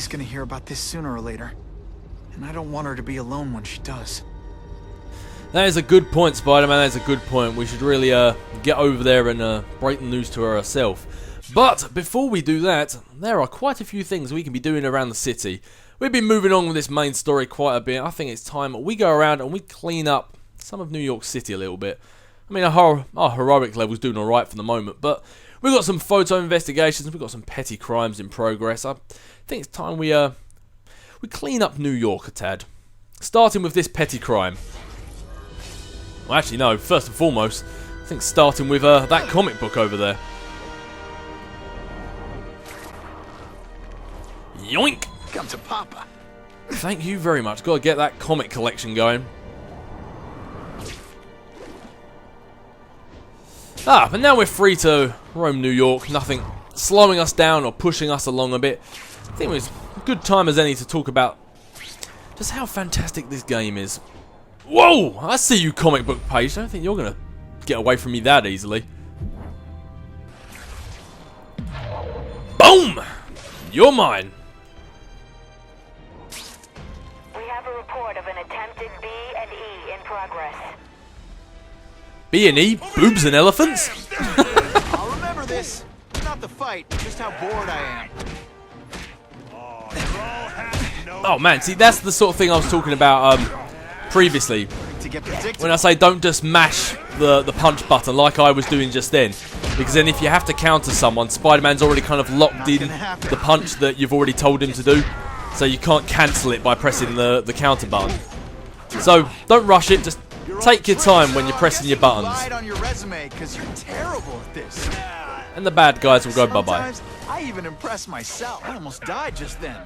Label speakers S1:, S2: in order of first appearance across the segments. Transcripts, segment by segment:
S1: May's gonna hear about this sooner or later. And I don't want her to be alone when she does.
S2: That is a good point, Spider-Man. That is a good point. We should really get over there and break the news to her ourselves. But before we do that, there are quite a few things we can be doing around the city. We've been moving on with this main story quite a bit. I think it's time we go around and we clean up some of New York City a little bit. I mean, our heroic level's doing alright for the moment, but we've got some photo investigations, we've got some petty crimes in progress. I think it's time we clean up New York a tad. Starting with this petty crime. Well, actually, no, first and foremost, I think starting with that comic book over there. Yoink!
S1: Come to Papa.
S2: Thank you very much. Got to get that comic collection going. But now we're free to roam New York. Nothing slowing us down or pushing us along a bit. I think it was a good time as any to talk about just how fantastic this game is. Whoa! I see you, comic book page. I don't think you're going to get away from me that easily. Boom! You're mine.
S3: We have a report of an attempted B&E in progress.
S2: B&E? Boobs and elephants?
S1: I'll remember this. Not the fight, just how bored I am.
S2: Oh man, see that's the sort of thing I was talking about previously. When I say don't just mash the punch button like I was doing just then. Because then if you have to counter someone, Spider-Man's already kind of locked in the punch that you've already told him to do. So you can't cancel it by pressing the counter button. So don't rush it, just take your time when you're pressing your buttons.
S1: On your resume because you're terrible at this.
S2: And the bad guys will go bye-bye.
S1: I even impressed myself. I almost died just then.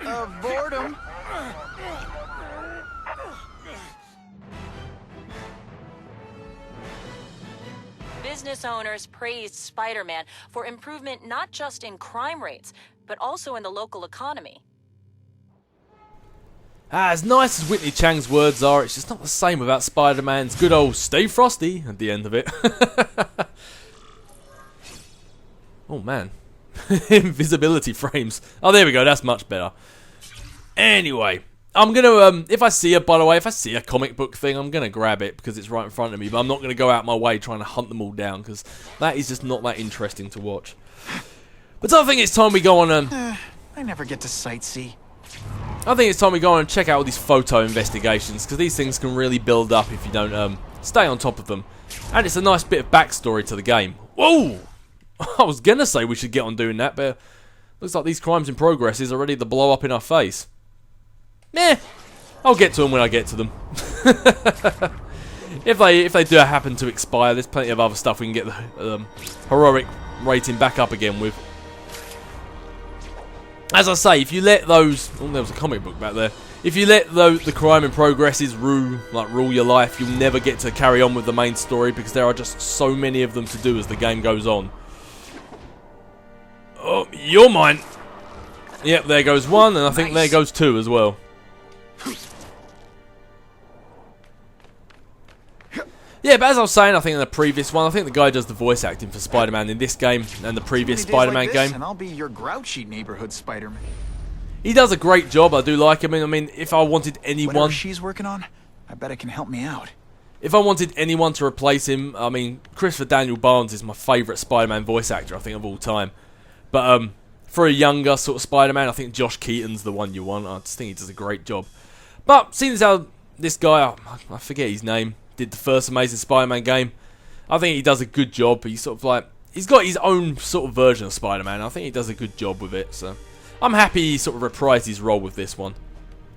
S1: Of boredom.
S3: Business owners praised Spider-Man for improvement not just in crime rates, but also in the local economy.
S2: As nice as Whitney Chang's words are, it's just not the same without Spider-Man's good old "stay frosty" at the end of it. Oh man. Invisibility frames. Oh, there we go, that's much better. Anyway, I'm gonna, if I see a comic book thing, I'm gonna grab it because it's right in front of me, but I'm not gonna go out my way trying to hunt them all down because that is just not that interesting to watch. But I think it's time we go on,
S1: I never get to sightsee.
S2: I think it's time we go on and check out all these photo investigations because these things can really build up if you don't stay on top of them. And it's a nice bit of backstory to the game. Whoa! I was gonna say we should get on doing that, but looks like these crimes in progress are ready to blow up in our face. Meh. I'll get to them when I get to them. If they do happen to expire, there's plenty of other stuff we can get the heroic rating back up again with. As I say, if you let those... Oh, there was a comic book back there. If you let the crime in progresses rule your life, you'll never get to carry on with the main story because there are just so many of them to do as the game goes on. Oh, you're mine. Yep, there goes one, and I think there goes two as well. Yeah, but as I was saying, I think in the previous one, I think the guy does the voice acting for Spider-Man in this game and the previous Spider-Man game.
S1: And I'll be your grouchy neighborhood Spider-Man.
S2: He does a great job. I do like him. I mean, if I wanted anyone,
S1: whatever she's working on, I bet it can help me out.
S2: If I wanted anyone to replace him, I mean, Christopher Daniel Barnes is my favourite Spider-Man voice actor, I think, of all time. But for a younger sort of Spider-Man, I think Josh Keaton's the one you want. I just think he does a great job. But seeing as how this guy, I forget his name, did the first Amazing Spider-Man game, I think he does a good job. He's sort of like, he's got his own sort of version of Spider-Man. I think he does a good job with it. So I'm happy he sort of reprised his role with this one.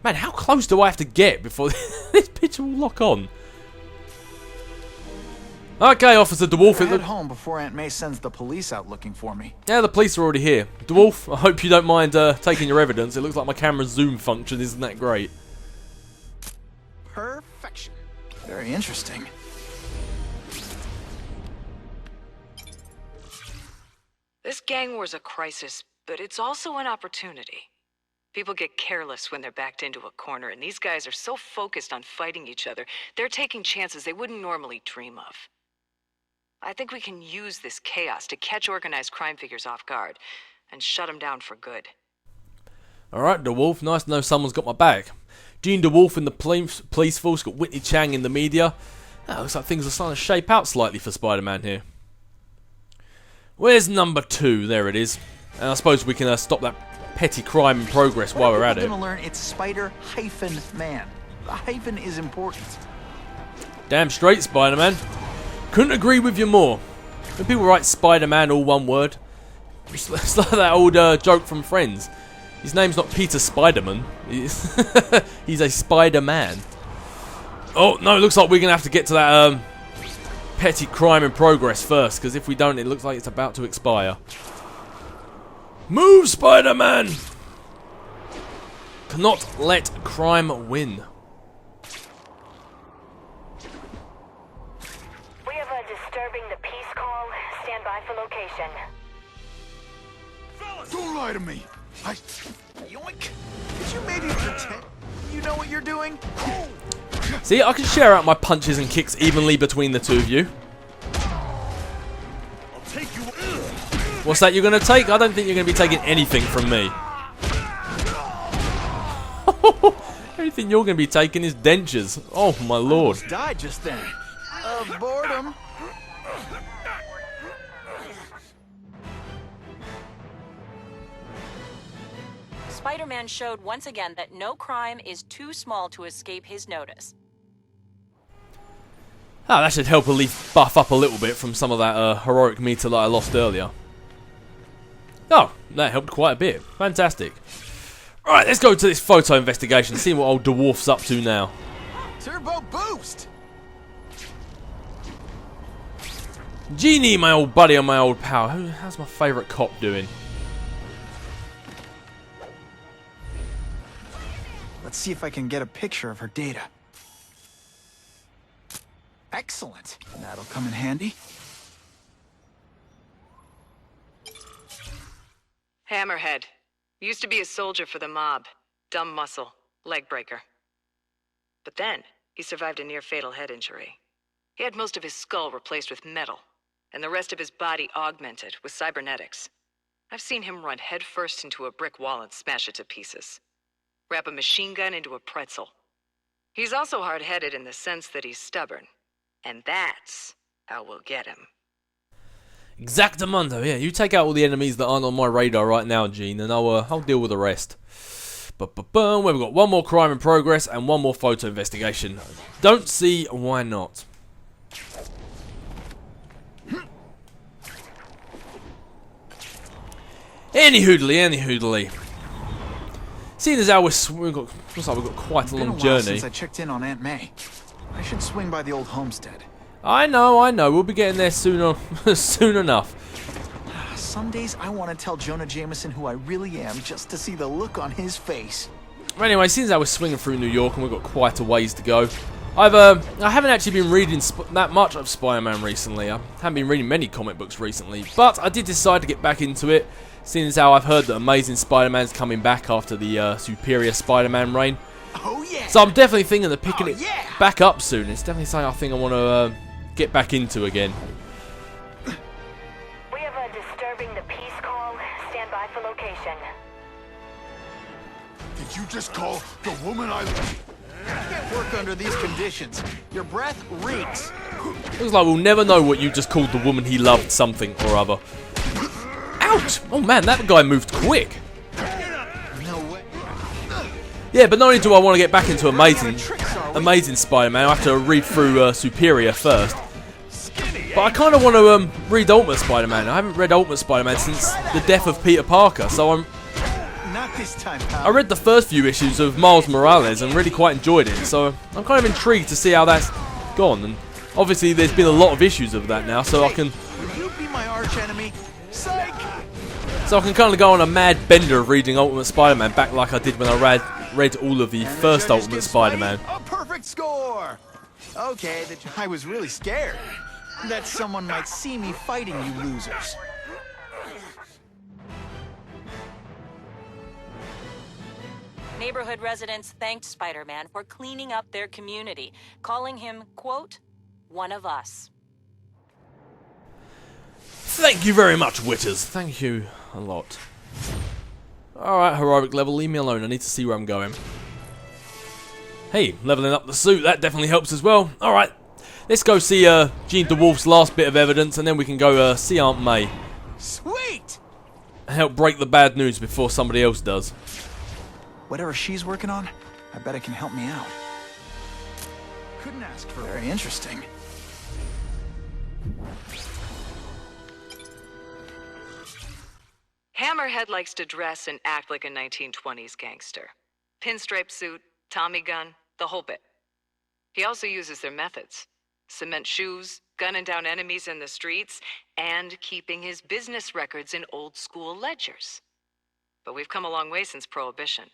S2: Man, how close do I have to get before this picture will lock on? Okay, Officer DeWolf.
S1: Head home before Aunt May sends the police out looking for me.
S2: Yeah, the police are already here. DeWolf, I hope you don't mind taking your evidence. It looks like my camera's zoom function isn't that great.
S1: Perfection. Very interesting.
S4: This gang war's a crisis, but it's also an opportunity. People get careless when they're backed into a corner, and these guys are so focused on fighting each other, they're taking chances they wouldn't normally dream of. I think we can use this chaos to catch organized crime figures off guard and shut them down for good.
S2: Alright, DeWolf, nice to know someone's got my back. Gene DeWolf in the police force, got Whitney Chang in the media. Looks like things are starting to shape out slightly for Spider-Man here. Where's number 2? There it is. And I suppose we can stop that petty crime in progress while we're at it.
S1: We're gonna learn it's Spider-Man. The hyphen is important.
S2: Damn straight, Spider-Man. Couldn't agree with you more. When people write Spider-Man all one word, it's like that old joke from Friends. His name's not Peter Spiderman. He's a Spider-Man. Oh, no, it looks like we're going to have to get to that petty crime in progress first, because if we don't, it looks like it's about to expire. Move, Spider-Man! Cannot let crime win.
S5: We have a disturbing the peace call. Stand by for location.
S1: Don't lie to me. Yoink. Did you maybe pretend you know what you're doing?
S2: See, I can share out my punches and kicks evenly between the two of you. What's that you're going to take? I don't think you're going to be taking anything from me. Anything you're going to be taking is dentures. Oh, my lord.
S1: Almost died just then. Of boredom.
S3: Spider-Man showed once again that no crime is too small to escape his notice.
S2: Ah, that should help at least buff up a little bit from some of that heroic meter that I lost earlier. Oh, that helped quite a bit. Fantastic. Alright, let's go to this photo investigation, see what old DeWolf's up to now.
S1: Turbo boost.
S2: Genie, my old buddy and my old pal. How's my favourite cop doing?
S1: Let's see if I can get a picture of her data. Excellent. That'll come in handy.
S4: Hammerhead. Used to be a soldier for the mob. Dumb muscle. Leg breaker. But then, he survived a near-fatal head injury. He had most of his skull replaced with metal, and the rest of his body augmented with cybernetics. I've seen him run headfirst into a brick wall and smash it to pieces. Wrap a machine gun into a pretzel. He's also hard-headed in the sense that he's stubborn. And that's how we'll get him.
S2: Exactamundo, yeah, you take out all the enemies that aren't on my radar right now, Gene, and I'll deal with the rest. We've got one more crime in progress and one more photo investigation. Don't see why not. Any hoodly. Seeing as how looks like we've got quite a long journey.
S1: Since I checked in on Aunt May. I should swing by the old homestead.
S2: I know. We'll be getting there soon enough.
S1: Some days I want to tell Jonah Jameson who I really am just to see the look on his face.
S2: Anyway, since I was swinging through New York and we've got quite a ways to go, I haven't actually been reading that much of Spider-Man recently. I haven't been reading many comic books recently, but I did decide to get back into it, seeing as how I've heard that Amazing Spider-Man's coming back after the Superior Spider-Man reign.
S1: Oh yeah!
S2: So I'm definitely thinking of picking it back up soon. It's definitely something I think I want to get back into again.
S5: We have a disturbing the peace call. Stand by for location.
S6: Did you just call the woman I
S1: Can't work under these conditions. Your breath reeks.
S2: Looks like we'll never know what you just called the woman he loved something or other. Ouch! Oh man, that guy moved quick.
S1: No way.
S2: Yeah, but not only do I want to get back into Amazing Spider-Man, I have to read through Superior first. But I kind of want to read Ultimate Spider-Man. I haven't read Ultimate Spider-Man since the death of Peter Parker, so
S1: Not this time, pal.
S2: I read the first few issues of Miles Morales and really quite enjoyed it, so I'm kind of intrigued to see how that's gone. And obviously there's been a lot of issues of that now, so I can
S1: Will you be my arch enemy? Psych!
S2: So I can kind of go on a mad bender of reading Ultimate Spider-Man back like I did when I read all of the
S1: And
S2: first
S1: the judges
S2: Ultimate
S1: give
S2: Spider-Man.
S1: Spidey a perfect score! Okay, I was really scared that someone might see me fighting you losers.
S3: Neighborhood residents thanked Spider-Man for cleaning up their community, calling him, quote, one of us.
S2: Thank you very much, Witters. Thank you a lot. Alright, heroic level, leave me alone. I need to see where I'm going. Hey, leveling up the suit, that definitely helps as well. Alright, let's go see Jean DeWolf's last bit of evidence, and then we can go see Aunt May.
S1: Sweet!
S2: And help break the bad news before somebody else does.
S1: Whatever she's working on, I bet it can help me out. Couldn't ask for very interesting.
S4: Hammerhead likes to dress and act like a 1920s gangster. Pinstripe suit, Tommy gun, the whole bit. He also uses their methods. Cement shoes, gunning down enemies in the streets, and keeping his business records in old-school ledgers. But we've come a long way since Prohibition.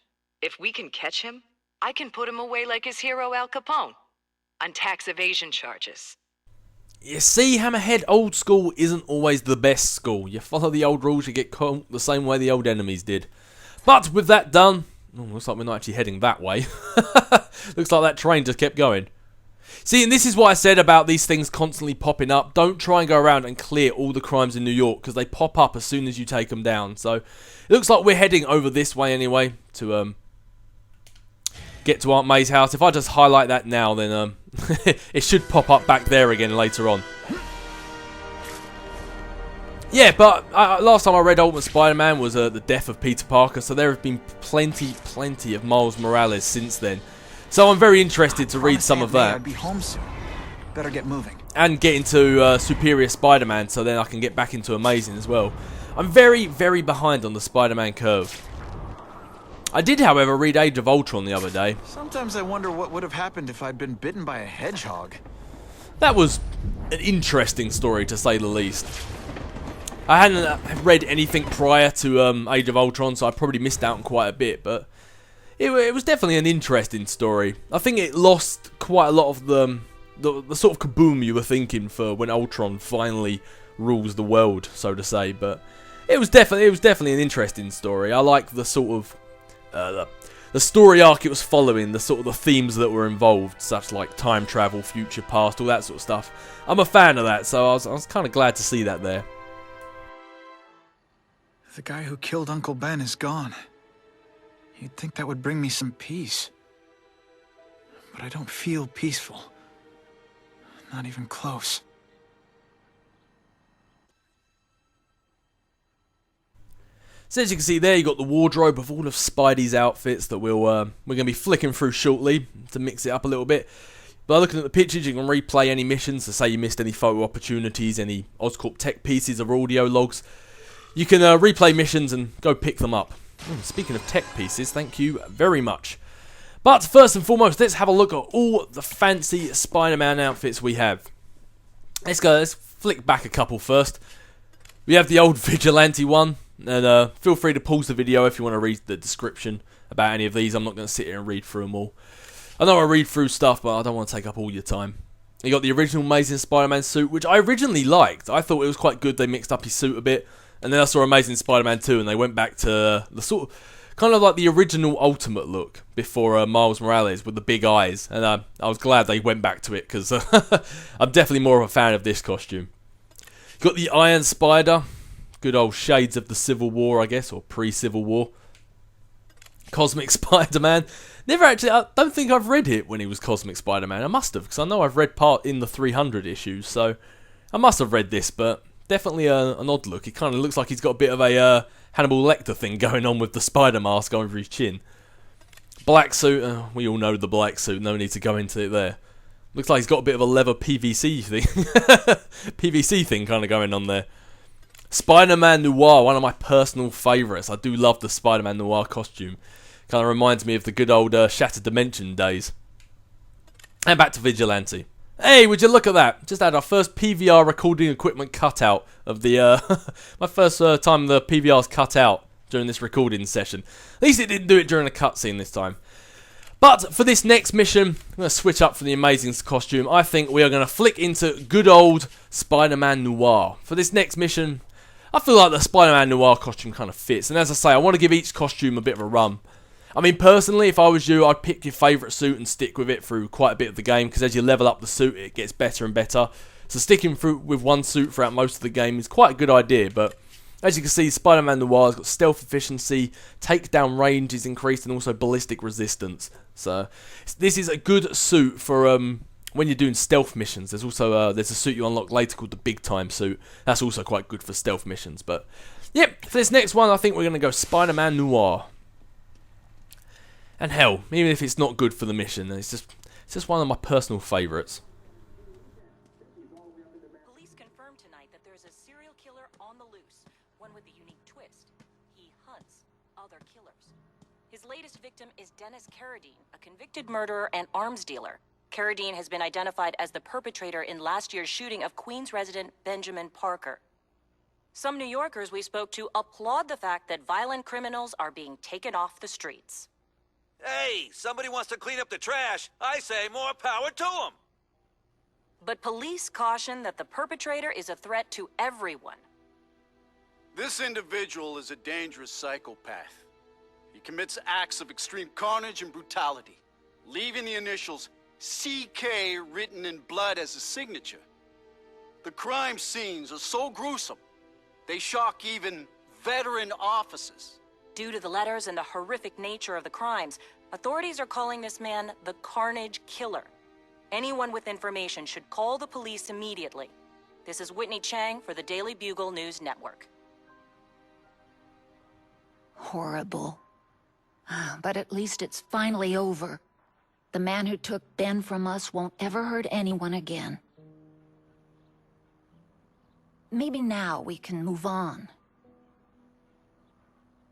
S4: If we can catch him, I can put him away like his hero Al Capone, on tax evasion charges.
S2: You see, Hammerhead, old school isn't always the best school. You follow the old rules, you get caught the same way the old enemies did. But with that done, looks like we're not actually heading that way. Looks like that train just kept going. See, and this is what I said about these things constantly popping up. Don't try and go around and clear all the crimes in New York, because they pop up as soon as you take them down. So, it looks like we're heading over this way anyway, to get to Aunt May's house. If I just highlight that now, then it should pop up back there again later on. Yeah, but last time I read Ultimate Spider-Man was the death of Peter Parker, so there have been plenty of Miles Morales since then. So I'm very interested to read some of that.
S1: I'd be home soon. Better get moving.
S2: And get into Superior Spider-Man, so then I can get back into Amazing as well. I'm very behind on the Spider-Man curve. I did, however, read Age of Ultron the other day.
S1: Sometimes I wonder what would have happened if I'd been bitten by a hedgehog.
S2: That was an interesting story, to say the least. I hadn't read anything prior to Age of Ultron, so I probably missed out on quite a bit, but it was definitely an interesting story. I think it lost quite a lot of the sort of kaboom you were thinking for when Ultron finally rules the world, so to say, but it was definitely an interesting story. I like the sort of the story arc it was following, the sort of the themes that were involved, such like time travel, future, past, all that sort of stuff. I'm a fan of that, so I was kind of glad to see that there.
S1: The guy who killed Uncle Ben is gone. You'd think that would bring me some peace. But I don't feel peaceful. Not even close.
S2: So as you can see there, you got the wardrobe of all of Spidey's outfits that we're going to be flicking through shortly to mix it up a little bit. By looking at the pictures, you can replay any missions to say you missed any photo opportunities, any Oscorp tech pieces or audio logs. You can replay missions and go pick them up. Speaking of tech pieces, thank you very much. But first and foremost, let's have a look at all the fancy Spider-Man outfits we have. Let's flick back a couple first. We have the old Vigilante one, and feel free to pause the video if you want to read the description about any of these. I'm not going to sit here and read through them all. I know I read through stuff, but I don't want to take up all your time. You got the original Amazing Spider-Man suit, which I originally liked. I thought it was quite good. They mixed up his suit a bit. And then I saw Amazing Spider-Man 2, and they went back to the sort of, kind of like the original Ultimate look before Miles Morales with the big eyes. And I was glad they went back to it, because I'm definitely more of a fan of this costume. Got the Iron Spider, good old shades of the Civil War, I guess, or pre-Civil War. Cosmic Spider-Man. Never actually, I don't think I've read it when he was Cosmic Spider-Man. I must have, because I know I've read part in the 300 issues, so I must have read this, but definitely an odd look. It kind of looks like he's got a bit of a Hannibal Lecter thing going on with the spider mask over his chin. Black suit, we all know the black suit, no need to go into it there. Looks like he's got a bit of a leather PVC thing. PVC thing kind of going on there. Spider-Man Noir, one of my personal favourites. I do love the Spider-Man Noir costume. Kind of reminds me of the good old Shattered Dimension days. And back to Vigilante. Hey, would you look at that? Just had our first PVR recording equipment cutout of the, my first time the PVR's cut out during this recording session. At least it didn't do it during a cutscene this time. But for this next mission, I'm going to switch up for the Amazing costume. I think we are going to flick into good old Spider-Man Noir. For this next mission, I feel like the Spider-Man Noir costume kind of fits. And as I say, I want to give each costume a bit of a run. I mean, personally, if I was you, I'd pick your favourite suit and stick with it through quite a bit of the game, because as you level up the suit, it gets better and better. So sticking through with one suit throughout most of the game is quite a good idea, but As you can see, Spider-Man Noir's got stealth efficiency, takedown range is increased, and also ballistic resistance. So this is a good suit for when you're doing stealth missions. There's also there's a suit you unlock later called the Big Time suit. That's also quite good for stealth missions. But yep, for this next one, I think we're going to go Spider-Man Noir. And hell, even if it's not good for the mission, it's just one of my personal favourites.
S3: Police confirmed tonight that there's a serial killer on the loose, one with a unique twist. He hunts other killers. His latest victim is Dennis Carradine, a convicted murderer and arms dealer. Carradine has been identified as the perpetrator in last year's shooting of Queens resident Benjamin Parker. Some New Yorkers we spoke to applaud the fact that violent criminals are being taken off the streets.
S7: Hey, somebody wants to clean up the trash. I say more power to them.
S3: But police caution that the perpetrator is a threat to everyone.
S8: This individual is a dangerous psychopath. He commits acts of extreme carnage and brutality, leaving the initials CK written in blood as a signature. The crime scenes are so gruesome, they shock even veteran officers.
S3: Due to the letters and the horrific nature of the crimes, authorities are calling this man the Carnage Killer. Anyone with information should call the police immediately. This is Whitney Chang for the Daily Bugle News Network.
S9: Horrible. But at least it's finally over. The man who took Ben from us won't ever hurt anyone again. Maybe now we can move on.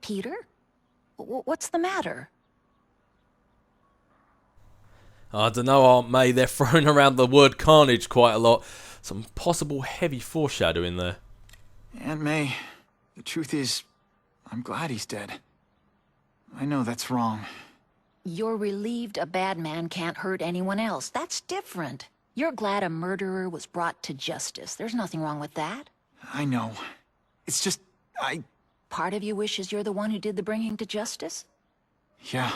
S9: Peter? What's the matter?
S2: I don't know, Aunt May. They're throwing around the word carnage quite a lot. Some possible heavy foreshadowing there.
S1: Aunt May, the truth is, I'm glad he's dead. I know that's wrong.
S9: You're relieved a bad man can't hurt anyone else. That's different. You're glad a murderer was brought to justice. There's nothing wrong with that.
S1: I know. It's just,
S9: Part of you wishes you're the one who did the bringing to justice?
S1: Yeah.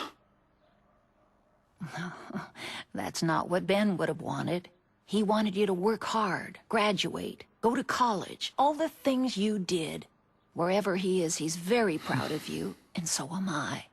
S9: That's not what Ben would have wanted. He wanted you to work hard, graduate, go to college, all the things you did. Wherever he is, he's very proud of you, and so am I.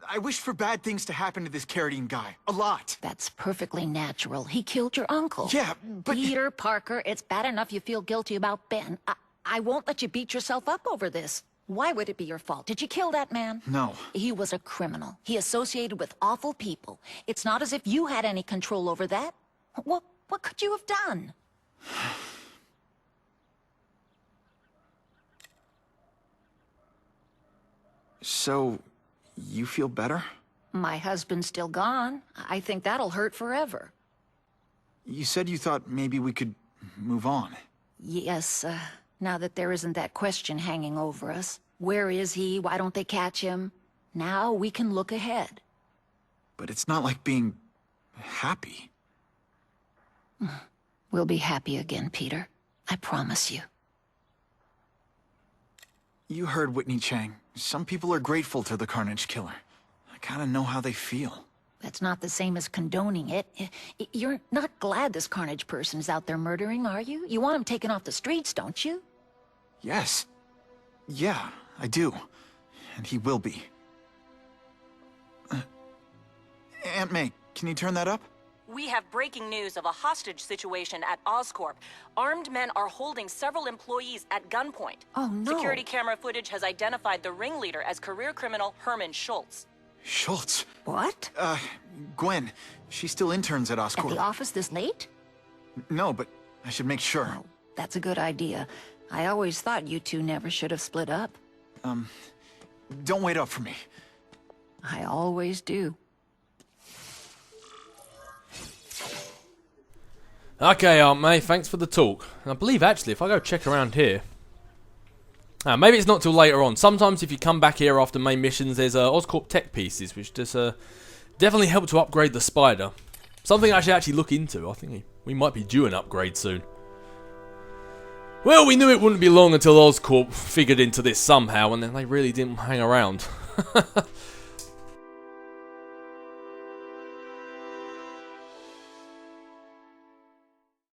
S1: I wished for bad things to happen to this Carradine guy. A lot.
S9: That's perfectly natural. He killed your uncle.
S1: Yeah, but...
S9: Peter Parker, it's bad enough you feel guilty about Ben. I won't let you beat yourself up over this. Why would it be your fault? Did you kill that man?
S1: No.
S9: He was a criminal. He associated with awful people. It's not as if you had any control over that. What could you have done?
S1: So, you feel better?
S9: My husband's still gone. I think that'll hurt forever.
S1: You said you thought maybe we could move on.
S9: Yes, now that there isn't that question hanging over us. Where is he? Why don't they catch him? Now we can look ahead.
S1: But it's not like being happy.
S9: We'll be happy again, Peter. I promise you.
S1: You heard Whitney Chang. Some people are grateful to the Carnage Killer. I kinda know how they feel.
S9: That's not the same as condoning it. You're not glad this Carnage person is out there murdering, are you? You want him taken off the streets, don't you?
S1: Yes. Yeah, I do. And he will be. Aunt May, can you turn that up?
S3: We have breaking news of a hostage situation at Oscorp. Armed men are holding several employees at gunpoint.
S9: Oh, no.
S3: Security camera footage has identified the ringleader as career criminal Herman Schultz.
S1: Schultz?
S9: What?
S1: Gwen. She still interns at
S9: At
S1: Oscorp.
S9: the office this late?
S1: No, but I should make sure.
S9: Oh, that's a good idea. I always thought you two never should have split up.
S1: Don't wait up for me.
S9: I always do.
S2: Okay, Aunt May, thanks for the talk. And I believe, actually, if I go check around here... maybe it's not till later on. Sometimes if you come back here after main missions, there's Oscorp tech pieces, which just definitely help to upgrade the Spider. Something I should actually look into. I think we might be due an upgrade soon. Well, we knew it wouldn't be long until Oscorp figured into this somehow, and then they really didn't hang around.